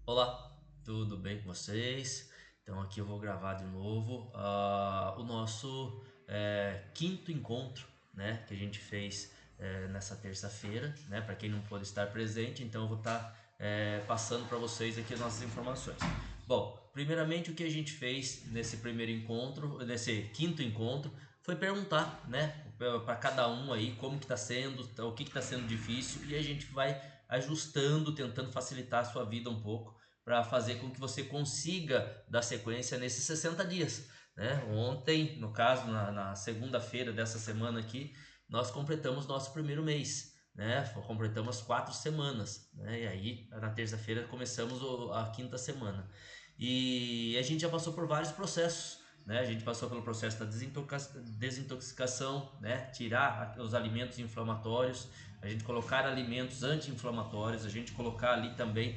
Olá, tudo bem com vocês? Então aqui eu vou gravar de novo o nosso quinto encontro, né, que a gente fez nessa terça-feira, né, para quem não pôde estar presente, então eu vou estar passando para vocês aqui as nossas informações. Bom, primeiramente o que a gente fez nesse primeiro encontro, nesse quinto encontro, foi perguntar, né, para cada um aí como que está sendo, o que está sendo difícil e a gente vai ajustando, tentando facilitar a sua vida um pouco para fazer com que você consiga dar sequência nesses 60 dias. Né? Ontem, no caso, na segunda-feira dessa semana aqui, nós completamos nosso primeiro mês. Né? Completamos 4 semanas. Né? E aí, na terça-feira, começamos a quinta semana. E a gente já passou por vários processos. Né? A gente passou pelo processo da desintoxicação, né? Tirar os alimentos inflamatórios, a gente colocar alimentos anti-inflamatórios, a gente colocar ali também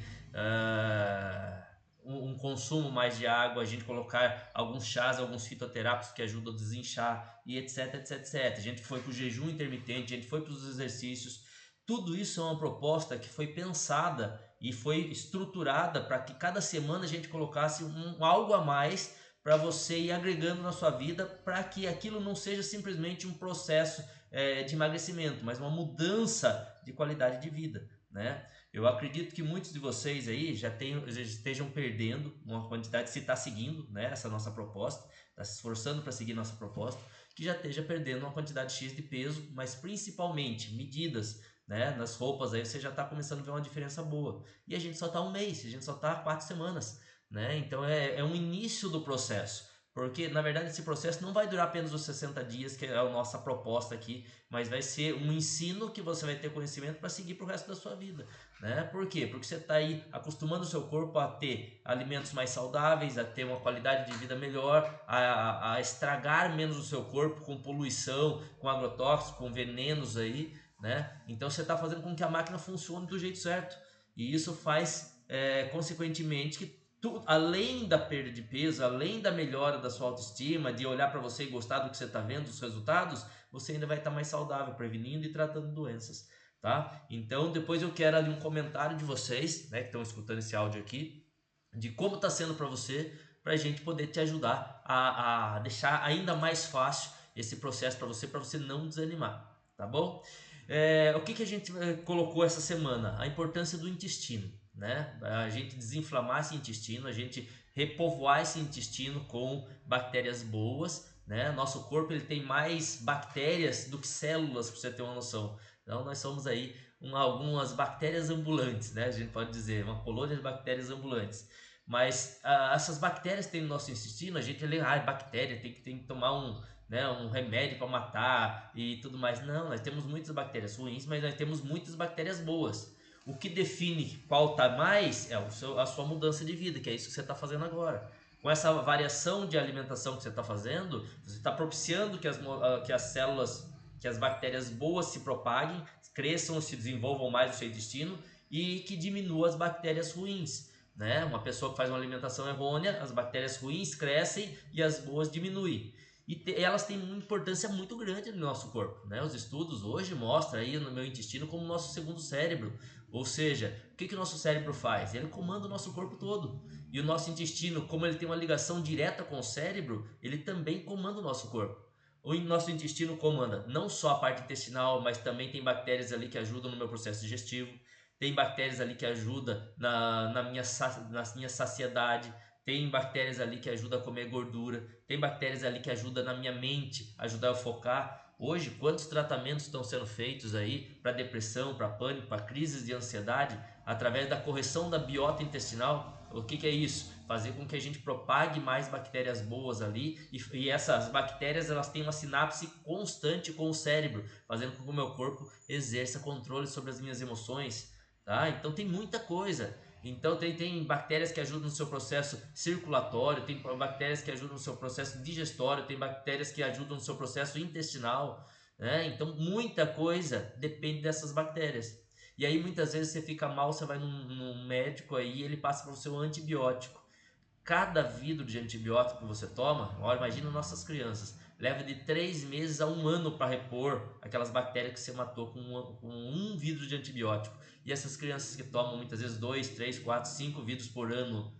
um consumo mais de água, a gente colocar alguns chás, alguns fitoterápicos que ajudam a desinchar e etc, etc, etc. A gente foi para o jejum intermitente, a gente foi para os exercícios. Tudo isso é uma proposta que foi pensada e foi estruturada para que cada semana a gente colocasse algo a mais para você ir agregando na sua vida, para que aquilo não seja simplesmente um processo de emagrecimento, mas uma mudança de qualidade de vida, né? Eu acredito que muitos de vocês aí já estejam perdendo uma quantidade, se está seguindo, né, essa nossa proposta, está se esforçando para seguir nossa proposta, que já esteja perdendo uma quantidade X de peso, mas principalmente medidas, né, nas roupas aí você já está começando a ver uma diferença boa. E a gente só está um mês, a gente só está 4 semanas, né? Então é um início do processo. Porque, na verdade, esse processo não vai durar apenas os 60 dias, que é a nossa proposta aqui, mas vai ser um ensino que você vai ter conhecimento para seguir para o resto da sua vida. Né? Por quê? Porque você está aí acostumando o seu corpo a ter alimentos mais saudáveis, a ter uma qualidade de vida melhor, a estragar menos o seu corpo com poluição, com agrotóxicos, com venenos aí. Né? Então você está fazendo com que a máquina funcione do jeito certo. E isso faz, consequentemente, que além da perda de peso, além da melhora da sua autoestima, de olhar para você e gostar do que você está vendo, dos resultados, você ainda vai estar mais saudável, prevenindo e tratando doenças. Tá? Então depois eu quero ali um comentário de vocês, né, que estão escutando esse áudio aqui, de como está sendo para você, para a gente poder te ajudar a deixar ainda mais fácil esse processo para você não desanimar, tá bom? O que a gente colocou essa semana? A importância do intestino, né? A gente desinflamar esse intestino, a gente repovoar esse intestino com bactérias boas, né? Nosso corpo ele tem mais bactérias do que células, para você ter uma noção. Então nós somos aí algumas bactérias ambulantes, né? A gente pode dizer, uma colônia de bactérias ambulantes. Mas essas bactérias que tem no nosso intestino, a gente lê, bactéria, tem que tomar um remédio para matar e tudo mais. Não, nós temos muitas bactérias ruins, mas nós temos muitas bactérias boas. O que define qual tá mais é a sua mudança de vida, que é isso que você está fazendo agora. Com essa variação de alimentação que você está fazendo, você está propiciando que as células, que as bactérias boas se propaguem, cresçam, se desenvolvam mais no seu intestino e que diminua as bactérias ruins. Né? Uma pessoa que faz uma alimentação errônea, as bactérias ruins crescem e as boas diminuem. Elas têm uma importância muito grande no nosso corpo. Né? Os estudos hoje mostram aí no meu intestino como o nosso segundo cérebro. Ou seja, o que o nosso cérebro faz? Ele comanda o nosso corpo todo. E o nosso intestino, como ele tem uma ligação direta com o cérebro, ele também comanda o nosso corpo. O nosso intestino comanda não só a parte intestinal, mas também tem bactérias ali que ajudam no meu processo digestivo, tem bactérias ali que ajudam na minha saciedade, tem bactérias ali que ajudam a comer gordura, tem bactérias ali que ajudam na minha mente, ajudar a focar. Hoje, quantos tratamentos estão sendo feitos aí para depressão, para pânico, para crises de ansiedade, através da correção da biota intestinal? O que é isso? Fazer com que a gente propague mais bactérias boas ali e essas bactérias elas têm uma sinapse constante com o cérebro, fazendo com que o meu corpo exerça controle sobre as minhas emoções. Tá? Então tem muita coisa. Então tem bactérias que ajudam no seu processo circulatório, tem bactérias que ajudam no seu processo digestório, tem bactérias que ajudam no seu processo intestinal, né? Então muita coisa depende dessas bactérias. E aí muitas vezes você fica mal, você vai num médico aí e ele passa para o seu antibiótico. Cada vidro de antibiótico que você toma, olha, imagina nossas crianças, leva de 3 meses a 1 ano para repor aquelas bactérias que você matou com um vidro de antibiótico. E essas crianças que tomam muitas vezes 2, 3, 4, 5 vidros por ano,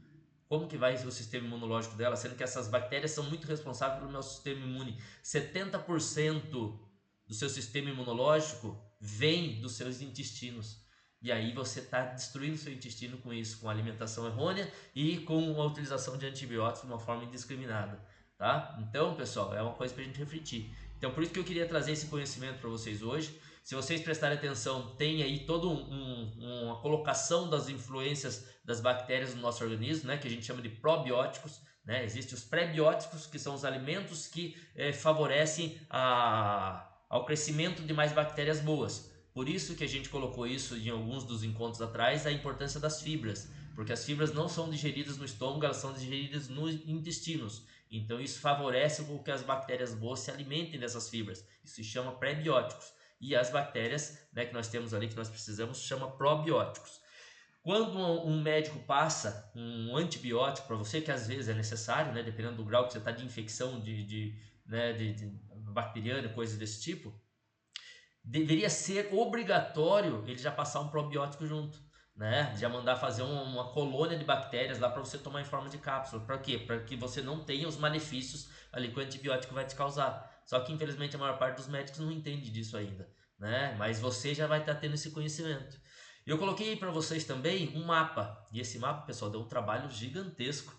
como que vai ser o sistema imunológico dela? Sendo que essas bactérias são muito responsáveis pelo meu sistema imune. 70% do seu sistema imunológico vem dos seus intestinos. E aí você está destruindo seu intestino com isso, com alimentação errônea e com a utilização de antibióticos de uma forma indiscriminada, tá? Então, pessoal, é uma coisa para a gente refletir. Então, por isso que eu queria trazer esse conhecimento para vocês hoje. Se vocês prestarem atenção, tem aí toda uma colocação das influências das bactérias no nosso organismo, né, que a gente chama de probióticos. Né? Existem os pré-bióticos, que são os alimentos que favorecem ao crescimento de mais bactérias boas. Por isso que a gente colocou isso em alguns dos encontros atrás, a importância das fibras, porque as fibras não são digeridas no estômago, elas são digeridas nos intestinos. Então isso favorece com que as bactérias boas se alimentem dessas fibras. Isso se chama pré-bióticos. E as bactérias, né, que nós temos ali, que nós precisamos, se chama probióticos. Quando um médico passa um antibiótico para você, que às vezes é necessário, né, dependendo do grau que você está de infecção de bacteriana, coisas desse tipo, deveria ser obrigatório ele já passar um probiótico junto, né? Já mandar fazer uma colônia de bactérias lá para você tomar em forma de cápsula. Para quê? Para que você não tenha os malefícios ali que o antibiótico vai te causar. Só que infelizmente a maior parte dos médicos não entende disso ainda, né? Mas você já vai estar tendo esse conhecimento. Eu coloquei para vocês também um mapa, e esse mapa, pessoal, deu um trabalho gigantesco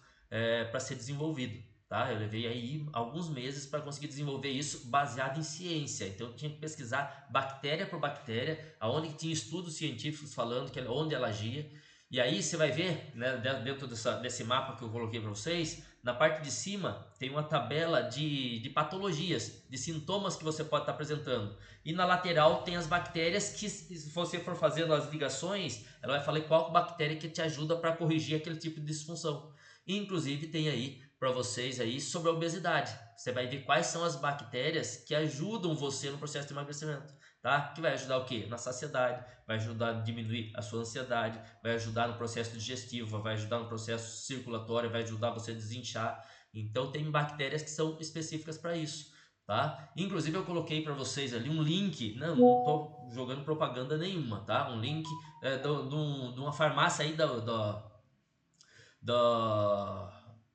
para ser desenvolvido. Tá? Eu levei aí alguns meses para conseguir desenvolver isso baseado em ciência. Então eu tinha que pesquisar bactéria por bactéria, aonde tinha estudos científicos falando que onde ela agia. E aí você vai ver, né, dentro desse mapa que eu coloquei para vocês, na parte de cima tem uma tabela de patologias, de sintomas que você pode estar apresentando. E na lateral tem as bactérias que, se você for fazendo as ligações, ela vai falar qual bactéria que te ajuda para corrigir aquele tipo de disfunção. E, inclusive tem aí para vocês aí sobre a obesidade. Você vai ver quais são as bactérias que ajudam você no processo de emagrecimento, tá? Que vai ajudar o quê? Na saciedade, vai ajudar a diminuir a sua ansiedade, vai ajudar no processo digestivo, vai ajudar no processo circulatório, vai ajudar você a desinchar. Então tem bactérias que são específicas para isso, tá? Inclusive eu coloquei para vocês ali um link, não tô jogando propaganda nenhuma, tá? Um link de uma farmácia aí da,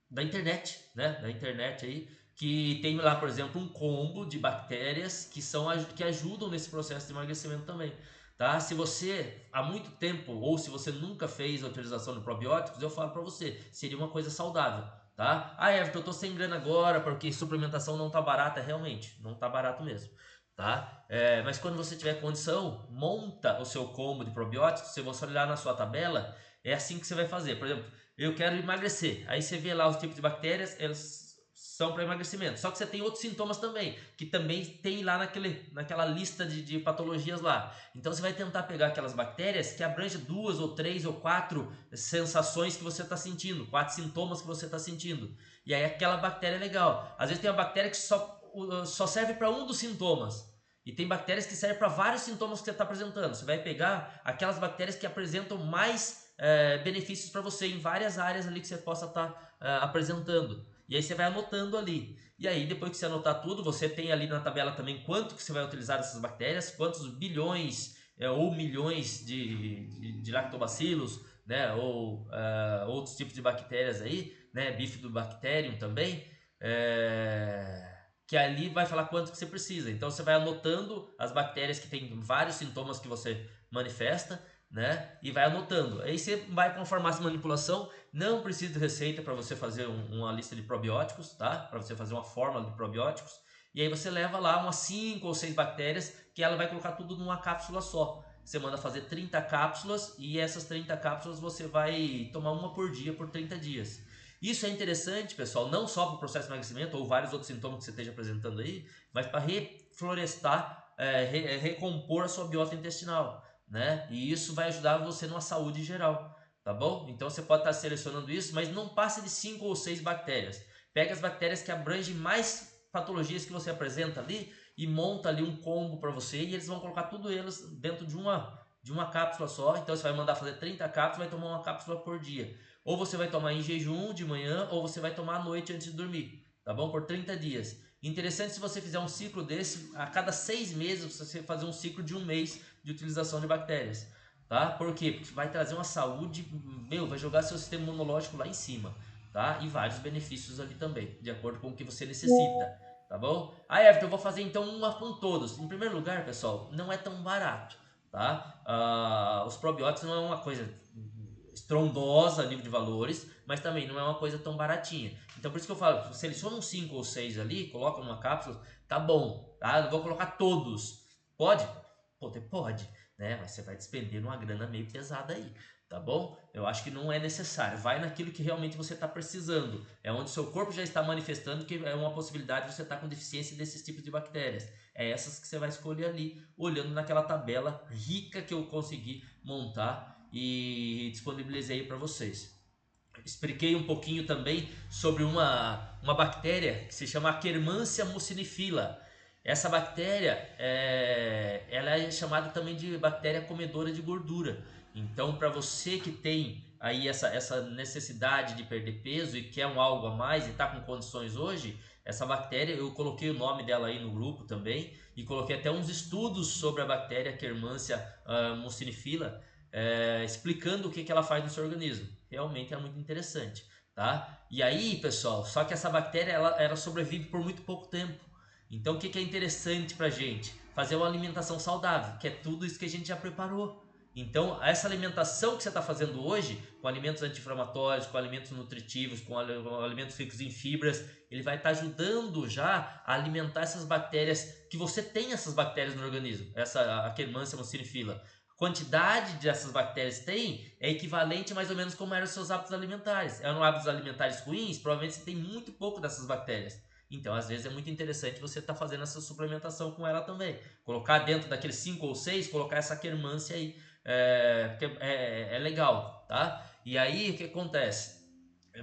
da internet, né? Da internet aí, que tem lá, por exemplo, um combo de bactérias que ajudam nesse processo de emagrecimento também. Tá? Se você há muito tempo ou se você nunca fez a utilização de probióticos, eu falo para você, seria uma coisa saudável. Tá? Ah, Everton, eu tô sem grana agora porque suplementação não tá barata, realmente, não tá barato mesmo. Tá? Mas quando você tiver condição, monta o seu combo de probióticos. Se você olhar na sua tabela, é assim que você vai fazer. Por exemplo, eu quero emagrecer. Aí você vê lá os tipos de bactérias, elas são para emagrecimento. Só que você tem outros sintomas também, que também tem lá naquela lista de patologias lá. Então você vai tentar pegar aquelas bactérias que abrangem 2 ou 3 ou 4 sensações que você está sentindo, 4 sintomas que você está sentindo. E aí aquela bactéria é legal. Às vezes tem uma bactéria que só serve para um dos sintomas. E tem bactérias que servem para vários sintomas que você está apresentando. Você vai pegar aquelas bactérias que apresentam mais benefícios para você em várias áreas ali que você possa estar apresentando. E aí você vai anotando ali. E aí depois que você anotar tudo, você tem ali na tabela também quanto que você vai utilizar dessas bactérias, quantos bilhões ou milhões de lactobacilos, né, ou outros tipos de bactérias aí, né, bifidobacterium também, que ali vai falar quanto que você precisa. Então você vai anotando as bactérias que tem vários sintomas que você manifesta, né? E vai anotando. Aí você vai com a farmácia de manipulação, não precisa de receita para você fazer uma lista de probióticos, tá? Para você fazer uma fórmula de probióticos. E aí você leva lá umas 5 ou 6 bactérias que ela vai colocar tudo numa cápsula só. Você manda fazer 30 cápsulas e essas 30 cápsulas você vai tomar uma por dia por 30 dias. Isso é interessante, pessoal, não só para o processo de emagrecimento ou vários outros sintomas que você esteja apresentando aí, mas para reflorestar, recompor a sua biota intestinal, né? E isso vai ajudar você numa saúde geral, tá bom? Então você pode estar selecionando isso, mas não passe de 5 ou 6 bactérias. Pega as bactérias que abrangem mais patologias que você apresenta ali e monta ali um combo para você e eles vão colocar tudo eles dentro de uma cápsula só. Então você vai mandar fazer 30 cápsulas, vai tomar uma cápsula por dia. Ou você vai tomar em jejum de manhã, ou você vai tomar à noite antes de dormir, tá bom? Por 30 dias. Interessante se você fizer um ciclo desse, a cada 6 meses você fazer um ciclo de 1 mês de utilização de bactérias. Tá? Por quê? Porque vai trazer uma saúde, vai jogar seu sistema imunológico lá em cima, tá? E vários benefícios ali também, de acordo com o que você necessita, tá bom? Everton, eu vou fazer então uma com todos. Em primeiro lugar, pessoal, não é tão barato, tá? Os probióticos não é uma coisa estrondosa a nível de valores, mas também não é uma coisa tão baratinha. Então por isso que eu falo, seleciona uns 5 ou 6 ali, coloca numa cápsula, tá bom, tá? Não vou colocar todos. Pode? Pode, né? Mas você vai despender uma grana meio pesada aí, tá bom? Eu acho que não é necessário. Vai naquilo que realmente você está precisando. É onde seu corpo já está manifestando que é uma possibilidade de você estar com deficiência desses tipos de bactérias. É essas que você vai escolher ali, olhando naquela tabela rica que eu consegui montar e disponibilizei para vocês. Expliquei um pouquinho também sobre uma bactéria que se chama Akkermansia mucinifila. Essa bactéria ela é chamada também de bactéria comedora de gordura. Então, para você que tem aí essa necessidade de perder peso e quer algo a mais e está com condições hoje, essa bactéria, eu coloquei o nome dela aí no grupo também e coloquei até uns estudos sobre a bactéria Akkermansia mucinifila, explicando o que ela faz no seu organismo. Realmente é muito interessante, tá? E aí, pessoal, só que essa bactéria ela sobrevive por muito pouco tempo. Então, o que é interessante pra gente? Fazer uma alimentação saudável, que é tudo isso que a gente já preparou. Então, essa alimentação que você está fazendo hoje, com alimentos anti-inflamatórios, com alimentos nutritivos, com alimentos ricos em fibras, ele vai estar ajudando já a alimentar essas bactérias, que você tem essas bactérias no organismo, essa Akkermansia mucinifila. Quantidade dessas bactérias tem é equivalente mais ou menos como eram os seus hábitos alimentares. Eram hábitos alimentares ruins, provavelmente você tem muito pouco dessas bactérias. Então, às vezes é muito interessante você estar fazendo essa suplementação com ela também. Colocar dentro daqueles 5 ou 6, colocar essa Akkermansia aí, porque é legal, tá? E aí, o que acontece?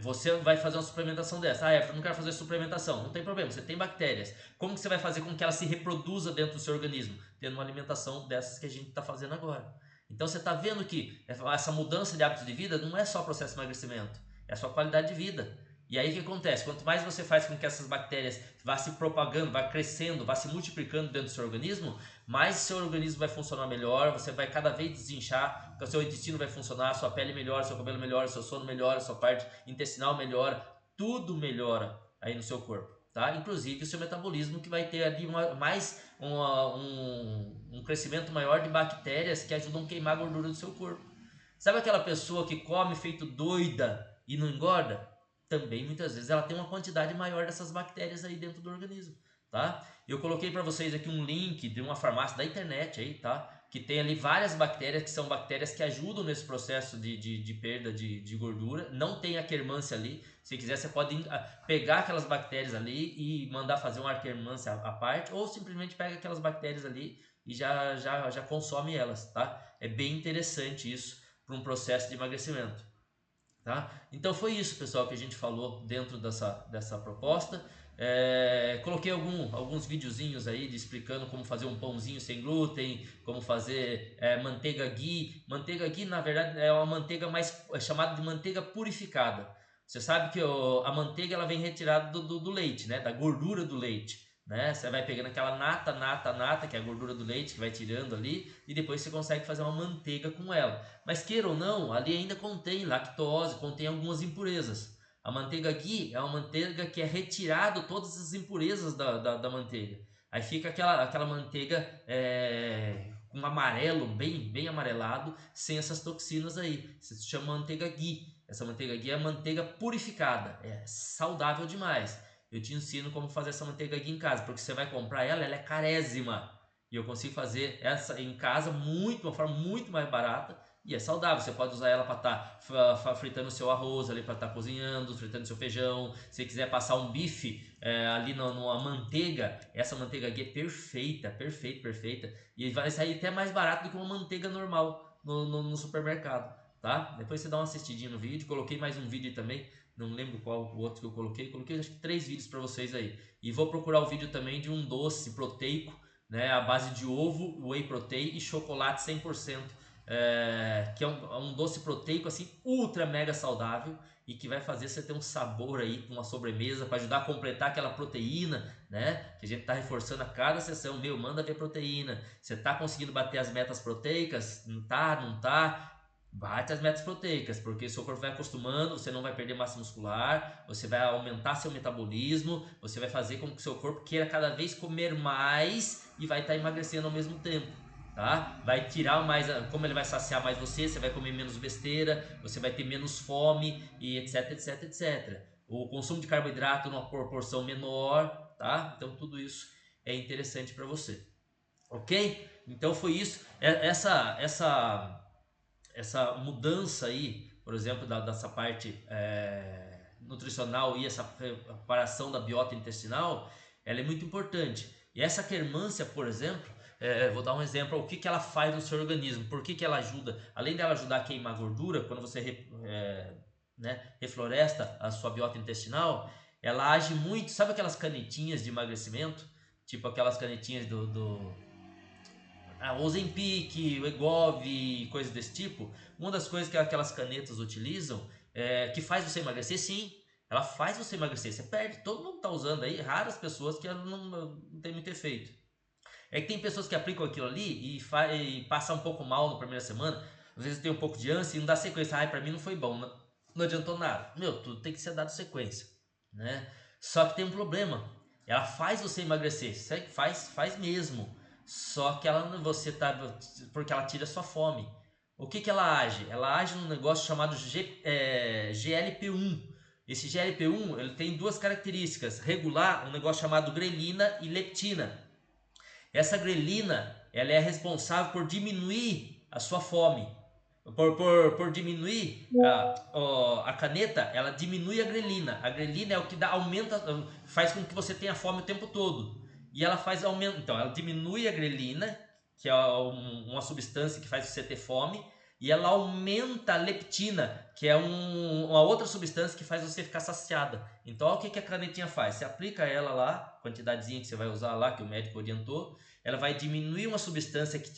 Você vai fazer uma suplementação dessa. Eu não quero fazer suplementação. Não tem problema, você tem bactérias. Como que você vai fazer com que ela se reproduza dentro do seu organismo? Tendo uma alimentação dessas que a gente está fazendo agora. Então você está vendo que essa mudança de hábitos de vida não é só processo de emagrecimento, é a sua qualidade de vida. E aí o que acontece? Quanto mais você faz com que essas bactérias vá se propagando, vá crescendo, vá se multiplicando dentro do seu organismo, mais seu organismo vai funcionar melhor, você vai cada vez desinchar, o seu intestino vai funcionar, sua pele melhora, seu cabelo melhora, seu sono melhora, sua parte intestinal melhora, tudo melhora aí no seu corpo, tá? Inclusive o seu metabolismo, que vai ter ali um crescimento maior de bactérias que ajudam a queimar a gordura do seu corpo. Sabe aquela pessoa que come feito doida e não engorda? Também muitas vezes ela tem uma quantidade maior dessas bactérias aí dentro do organismo, tá? Eu coloquei para vocês aqui um link de uma farmácia da internet aí, tá? Que tem ali várias bactérias que são bactérias que ajudam nesse processo de perda de gordura. Não tem Akkermansia ali. Se quiser, você pode pegar aquelas bactérias ali e mandar fazer um Akkermansia à parte, ou simplesmente pega aquelas bactérias ali e já consome elas, tá? É bem interessante isso para um processo de emagrecimento. Tá? Então foi isso, pessoal, que a gente falou dentro dessa proposta. Coloquei alguns videozinhos aí explicando como fazer um pãozinho sem glúten, como fazer manteiga ghee. Manteiga ghee, na verdade, é uma manteiga chamada de manteiga purificada. Você sabe que a manteiga ela vem retirada do leite, né? Da gordura do leite. Né? Você vai pegando aquela nata, que é a gordura do leite, que vai tirando ali, e depois você consegue fazer uma manteiga com ela. Mas queira ou não, ali ainda contém lactose, contém algumas impurezas. A manteiga ghee é uma manteiga que é retirado todas as impurezas da manteiga. Aí fica aquela manteiga com um amarelo, bem amarelado, sem essas toxinas aí. Isso se chama manteiga ghee. Essa manteiga ghee é manteiga purificada, é saudável demais. Eu te ensino como fazer essa manteiga ghee em casa, porque você vai comprar ela é carésima. E eu consigo fazer essa em casa de uma forma muito mais barata e é saudável. Você pode usar ela para estar fritando o seu arroz ali, para estar cozinhando, fritando seu feijão. Se quiser passar um bife ali numa manteiga, essa manteiga aqui é perfeita. E vai sair até mais barato do que uma manteiga normal no supermercado, tá? Depois você dá uma assistidinha no vídeo. Coloquei mais um vídeo também, não lembro qual o outro que eu coloquei. Coloquei acho que 3 vídeos para vocês aí. E vou procurar o vídeo também de um doce proteico, né, à base de ovo, whey protein e chocolate 100%. que é um doce proteico assim ultra mega saudável e que vai fazer você ter um sabor aí com uma sobremesa para ajudar a completar aquela proteína, né? Que a gente está reforçando a cada sessão. Meu, manda ver proteína. Você está conseguindo bater as metas proteicas? Não tá, não tá? Bate as metas proteicas, porque seu corpo vai acostumando, você não vai perder massa muscular, você vai aumentar seu metabolismo, você vai fazer com que seu corpo queira cada vez comer mais e vai estar emagrecendo ao mesmo tempo, tá? Vai tirar mais, como ele vai saciar mais você vai comer menos besteira, você vai ter menos fome e etc, etc, etc. O consumo de carboidrato numa proporção menor, tá? Então tudo isso é interessante para você, ok? Então foi isso, essa mudança aí, por exemplo, dessa parte nutricional e essa preparação da biota intestinal, ela é muito importante. E essa quermância, por exemplo, vou dar um exemplo, o que, que ela faz no seu organismo, por que, que ela ajuda, além dela ajudar a queimar gordura, quando você refloresta a sua biota intestinal, ela age muito, sabe aquelas canetinhas de emagrecimento? Tipo aquelas canetinhas o Ozempic, o Egov, coisas desse tipo. Uma das coisas que aquelas canetas utilizam, que faz você emagrecer, sim, ela faz você emagrecer. Você perde, todo mundo está usando aí, raras pessoas que não tem muito efeito. É que tem pessoas que aplicam aquilo ali e passam um pouco mal na primeira semana, às vezes tem um pouco de ânsia e não dá sequência. Ai, pra mim não foi bom, não adiantou nada. Meu, tudo tem que ser dado sequência, né? Só que tem um problema. Ela faz você emagrecer, faz mesmo. Só que você tá, porque ela tira a sua fome. O que que ela age? Ela age num negócio chamado GLP-1. Esse GLP-1 ele tem duas características: regular um negócio chamado grelina e leptina. Essa grelina ela é responsável por diminuir a sua fome. Por diminuir a caneta, ela diminui a grelina. A grelina é o que aumenta, faz com que você tenha fome o tempo todo. E ela faz aumento. Então, ela diminui a grelina, que é uma substância que faz você ter fome, e ela aumenta a leptina, que é uma outra substância que faz você ficar saciada. Então, olha o que a canetinha faz. Você aplica ela lá, quantidadezinha que você vai usar lá, que o médico orientou, ela vai diminuir uma substância que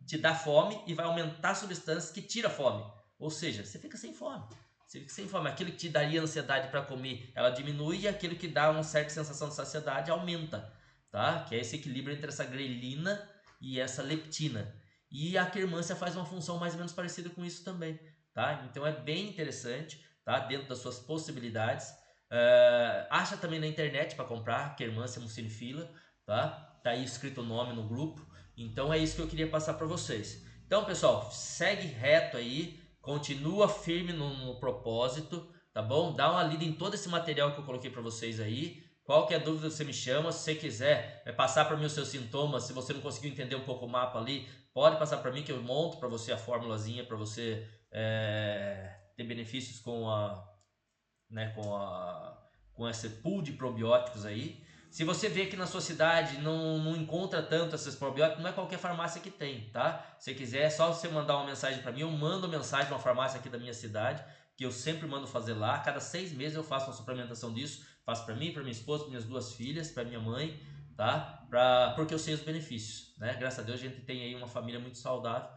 te dá fome e vai aumentar a substância que tira fome. Ou seja, você fica sem fome. Você fica sem fome. Aquilo que te daria ansiedade para comer, ela diminui, e aquilo que dá uma certa sensação de saciedade aumenta, tá? Que é esse equilíbrio entre essa grelina e essa leptina. E a quermância faz uma função mais ou menos parecida com isso também, tá? Então é bem interessante, tá? Dentro das suas possibilidades. Acha também na internet para comprar quermância mucilifila, tá? Tá aí escrito o nome no grupo. Então é isso que eu queria passar para vocês. Então, pessoal, segue reto aí, continua firme no propósito, tá bom? Dá uma lida em todo esse material que eu coloquei para vocês aí. Qualquer dúvida você me chama, se você quiser passar para mim os seus sintomas, se você não conseguiu entender um pouco o mapa ali, pode passar para mim que eu monto para você a formulazinha para você ter benefícios com esse pool de probióticos aí. Se você vê que na sua cidade não encontra tanto esses probióticos, não é qualquer farmácia que tem, tá? Se quiser, é só você mandar uma mensagem para mim, eu mando mensagem para uma farmácia aqui da minha cidade, que eu sempre mando fazer lá. Cada 6 meses eu faço uma suplementação disso, faço para mim, para minha esposa, para minhas 2 filhas, para minha mãe, tá? Porque eu sei os benefícios, né? Graças a Deus a gente tem aí uma família muito saudável,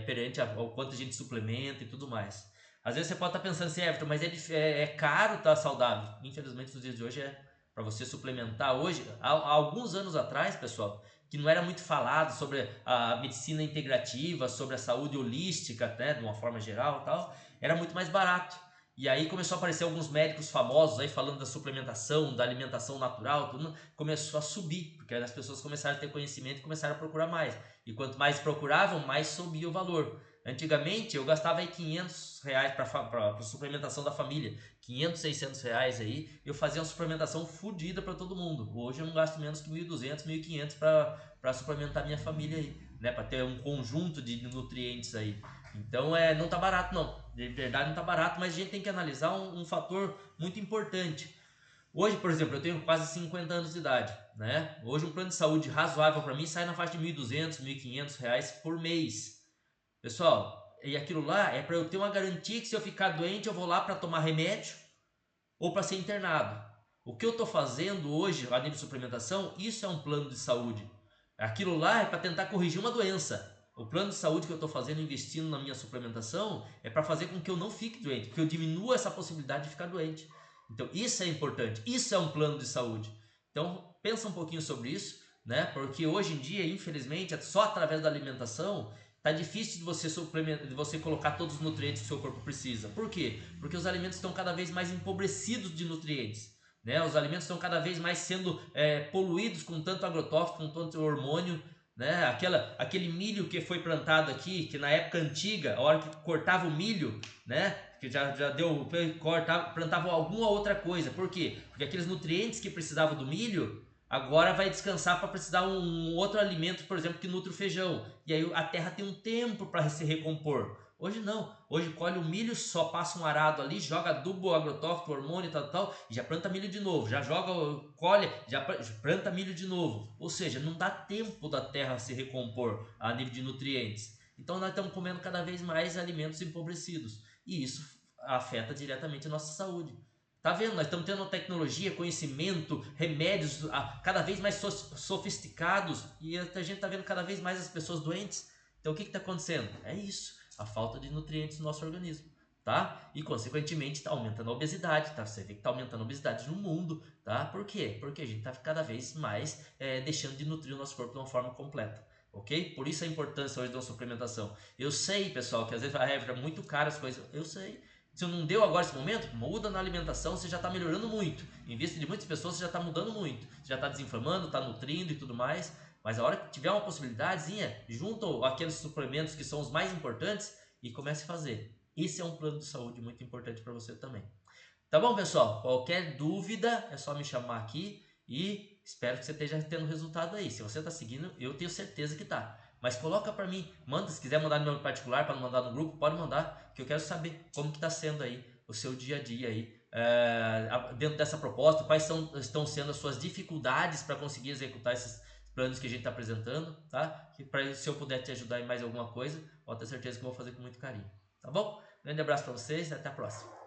perante ao quanto a gente suplementa e tudo mais. Às vezes você pode estar pensando assim, Everton, mas é caro estar saudável. Infelizmente, nos dias de hoje para você suplementar hoje. Há alguns anos atrás, pessoal, que não era muito falado sobre a medicina integrativa, sobre a saúde holística, né, de uma forma geral e tal, era muito mais barato. E aí começou a aparecer alguns médicos famosos aí falando da suplementação, da alimentação natural, tudo começou a subir, porque as pessoas começaram a ter conhecimento e começaram a procurar mais. E quanto mais procuravam, mais subia o valor. Antigamente eu gastava aí R$ 500 para suplementação da família, 500, R$ 600 aí, eu fazia uma suplementação fodida para todo mundo. Hoje eu não gasto menos que 1.200, 1.500 para suplementar minha família aí, né, para ter um conjunto de nutrientes aí. Então não tá barato não, de verdade não tá barato, mas a gente tem que analisar um fator muito importante. Hoje, por exemplo, eu tenho quase 50 anos de idade, né? Hoje um plano de saúde razoável para mim sai na faixa de R$ 1.200, R$ 1.500 por mês. Pessoal, e aquilo lá é para eu ter uma garantia que se eu ficar doente eu vou lá para tomar remédio ou para ser internado. O que eu estou fazendo hoje a nível de suplementação, isso é um plano de saúde. Aquilo lá é para tentar corrigir uma doença. O plano de saúde que eu estou fazendo, investindo na minha suplementação, é para fazer com que eu não fique doente, porque eu diminua essa possibilidade de ficar doente. Então isso é importante, isso é um plano de saúde. Então pensa um pouquinho sobre isso, né? Porque hoje em dia, infelizmente, só através da alimentação tá difícil de você suplementar, de você colocar todos os nutrientes que o seu corpo precisa. Por quê? Porque os alimentos estão cada vez mais empobrecidos de nutrientes. Né? Os alimentos estão cada vez mais sendo poluídos com tanto agrotóxico, com tanto hormônio. Né? Aquele milho que foi plantado aqui, que na época antiga, a hora que cortava o milho, né? Que já deu, plantava alguma outra coisa. Por quê? Porque aqueles nutrientes que precisavam do milho, agora vai descansar para precisar um outro alimento, por exemplo, que nutre o feijão. E aí a terra tem um tempo para se recompor. Hoje não. Hoje colhe o milho, só passa um arado ali, joga adubo, agrotóxico, hormônio e tal, e já planta milho de novo. Já joga, colhe, já planta milho de novo. Ou seja, não dá tempo da terra se recompor a nível de nutrientes. Então nós estamos comendo cada vez mais alimentos empobrecidos. E isso afeta diretamente a nossa saúde. Tá vendo? Nós estamos tendo tecnologia, conhecimento, remédios cada vez mais sofisticados e a gente está vendo cada vez mais as pessoas doentes. Então o que está acontecendo? É isso, a falta de nutrientes no nosso organismo, tá? E consequentemente está aumentando a obesidade, tá? Você vê que está aumentando a obesidade no mundo, tá? Por quê? Porque a gente está cada vez mais deixando de nutrir o nosso corpo de uma forma completa. Ok? Por isso a importância hoje da suplementação. Eu sei, pessoal, que às vezes é muito caro as coisas. Eu sei. Se não deu agora esse momento, muda na alimentação, você já está melhorando muito. Em vista de muitas pessoas, você já está mudando muito. Você já está desinflamando, está nutrindo e tudo mais. Mas a hora que tiver uma possibilidadezinha, junta aqueles suplementos que são os mais importantes e comece a fazer. Esse é um plano de saúde muito importante para você também. Tá bom, pessoal? Qualquer dúvida é só me chamar aqui e espero que você esteja tendo resultado aí. Se você está seguindo, eu tenho certeza que tá. Mas coloca para mim, manda, se quiser mandar no meu particular para não mandar no grupo, pode mandar, que eu quero saber como que está sendo aí o seu dia a dia aí dentro dessa proposta, quais estão sendo as suas dificuldades para conseguir executar esses planos que a gente está apresentando, tá? Que se eu puder te ajudar em mais alguma coisa, pode ter certeza que eu vou fazer com muito carinho, tá bom? Grande abraço para vocês e até a próxima.